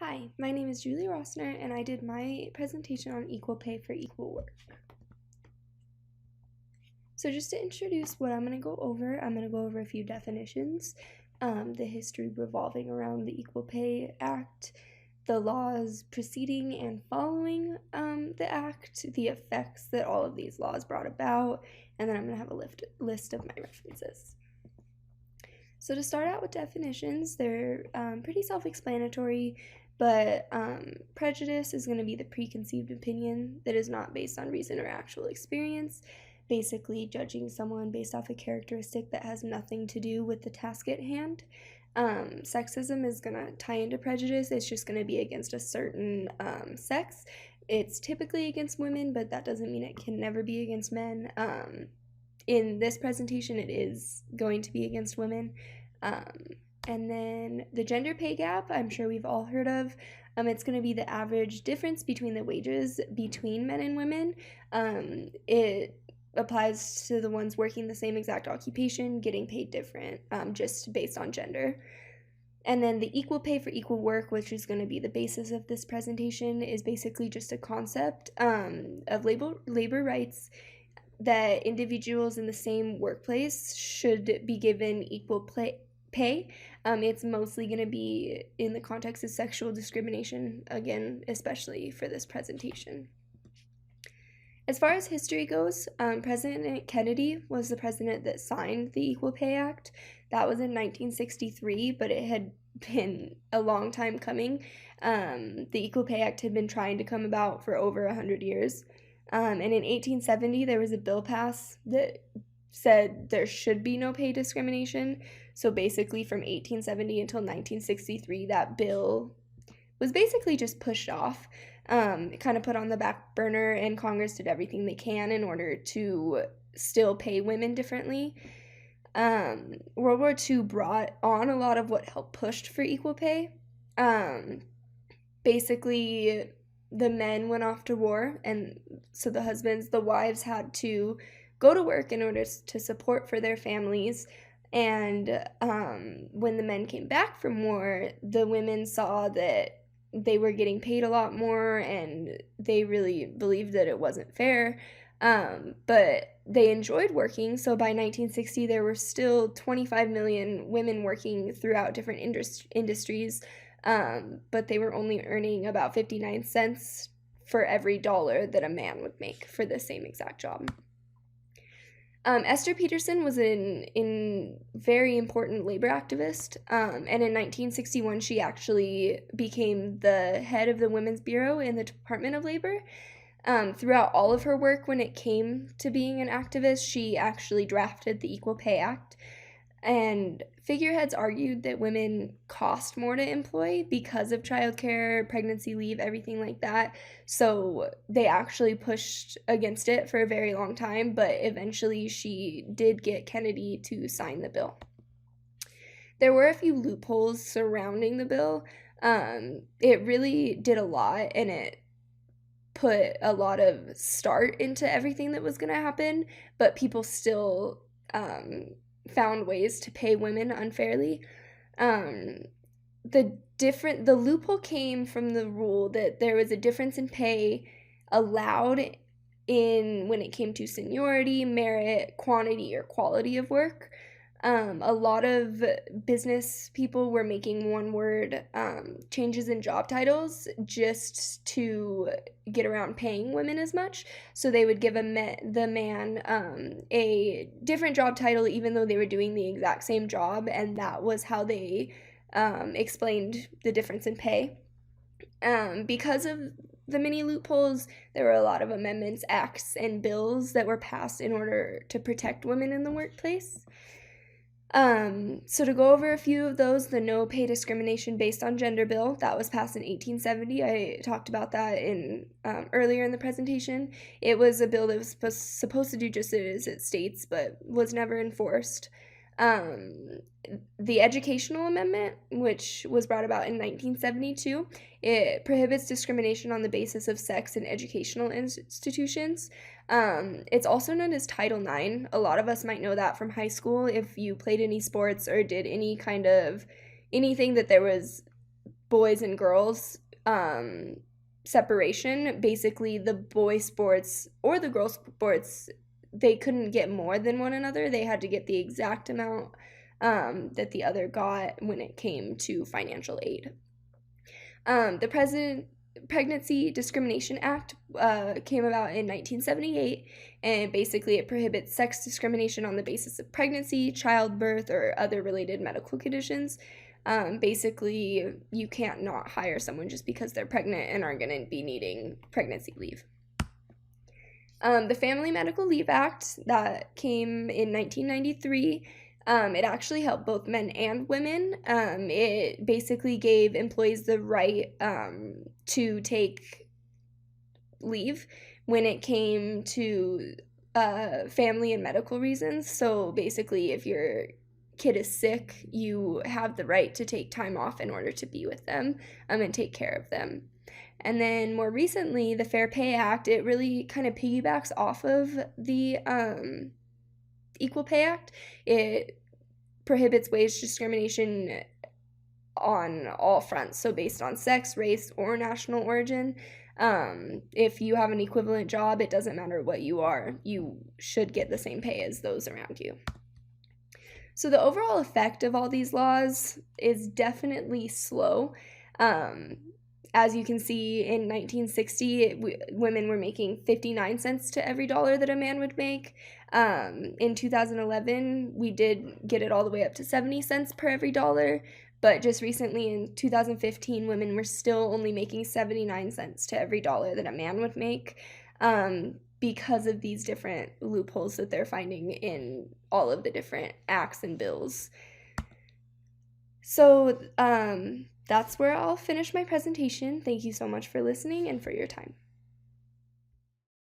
Hi, my name is Julie Rossner, and I did my presentation on equal pay for equal work. So just to introduce what I'm going to go over, I'm going to go over a few definitions, the history revolving around the Equal Pay Act, the laws preceding and following the act, the effects that all of these laws brought about, and then I'm going to have a list of my references. So to start out with definitions, they're pretty self-explanatory, but prejudice is going to be the preconceived opinion that is not based on reason or actual experience, basically judging someone based off a characteristic that has nothing to do with the task at hand. Sexism is going to tie into prejudice. It's just going to be against a certain sex. It's typically against women, but that doesn't mean it can never be against men. In this presentation, it is going to be against women. And then the gender pay gap, I'm sure we've all heard of. It's going to be the average difference between the wages between men and women. It applies to the ones working the same exact occupation, getting paid different, just based on gender. And then the equal pay for equal work, which is going to be the basis of this presentation, is basically just a concept of labor rights that individuals in the same workplace should be given equal pay. It's mostly going to be in the context of sexual discrimination, again, especially for this presentation. As far as history goes, President Kennedy was the president that signed the Equal Pay Act. That was in 1963, but it had been a long time coming. The Equal Pay Act had been trying to come about for over 100 years. And in 1870, there was a bill passed that said there should be no pay discrimination. So basically, from 1870 until 1963, that bill was basically just pushed off, kind of put on the back burner, and Congress did everything they can in order to still pay women differently. World War II brought on a lot of what helped push for equal pay. Basically, the men went off to war, and so the wives had to go to work in order to support for their families. And when the men came back from war, the women saw that they were getting paid a lot more, and they really believed that it wasn't fair. But they enjoyed working, so by 1960, there were still 25 million women working throughout different industries, but they were only earning about 59 cents for every dollar that a man would make for the same exact job. Esther Peterson was an very important labor activist, and in 1961 she actually became the head of the Women's Bureau in the Department of Labor. Throughout all of her work when it came to being an activist, she actually drafted the Equal Pay Act, and figureheads argued that women cost more to employ because of childcare, pregnancy leave, everything like that. So they actually pushed against it for a very long time, but eventually she did get Kennedy to sign the bill. There were a few loopholes surrounding the bill. It really did a lot, and it put a lot of start into everything that was going to happen, but people still found ways to pay women unfairly. The loophole came from the rule that there was a difference in pay allowed in when it came to seniority, merit, quantity, or quality of work. A lot of business people were making one-word changes in job titles just to get around paying women as much. So they would give the man a different job title even though they were doing the exact same job, and that was how they explained the difference in pay. Because of the many loopholes, there were a lot of amendments, acts, and bills that were passed in order to protect women in the workplace. So to go over a few of those, the No Pay Discrimination Based on Gender bill, that was passed in 1870. I talked about that in earlier in the presentation. It was a bill that was supposed to do just as it states, but was never enforced. The Educational Amendment, which was brought about in 1972, it prohibits discrimination on the basis of sex in educational institutions. It's also known as Title IX. A lot of us might know that from high school if you played any sports or did any kind of anything that there was boys and girls separation. Basically, the boy sports or the girl sports, they couldn't get more than one another. They had to get the exact amount that the other got when it came to financial aid. The Pregnancy Discrimination Act came about in 1978, and basically it prohibits sex discrimination on the basis of pregnancy, childbirth, or other related medical conditions. Basically, you can't not hire someone just because they're pregnant and are going to be needing pregnancy leave. The Family Medical Leave Act that came in 1993, it actually helped both men and women. It basically gave employees the right to take leave when it came to family and medical reasons. So basically, if your kid is sick, you have the right to take time off in order to be with them and take care of them. And then more recently, the Fair Pay Act, it really kind of piggybacks off of the Equal Pay Act. It prohibits wage discrimination on all fronts, so based on sex, race, or national origin. If you have an equivalent job, it doesn't matter what you are, you should get the same pay as those around you. So the overall effect of all these laws is definitely slow. As you can see, in 1960, women were making 59 cents to every dollar that a man would make. In 2011, we did get it all the way up to 70 cents per every dollar. But just recently, in 2015, women were still only making 79 cents to every dollar that a man would make, because of these different loopholes that they're finding in all of the different acts and bills. So that's where I'll finish my presentation. Thank you so much for listening and for your time.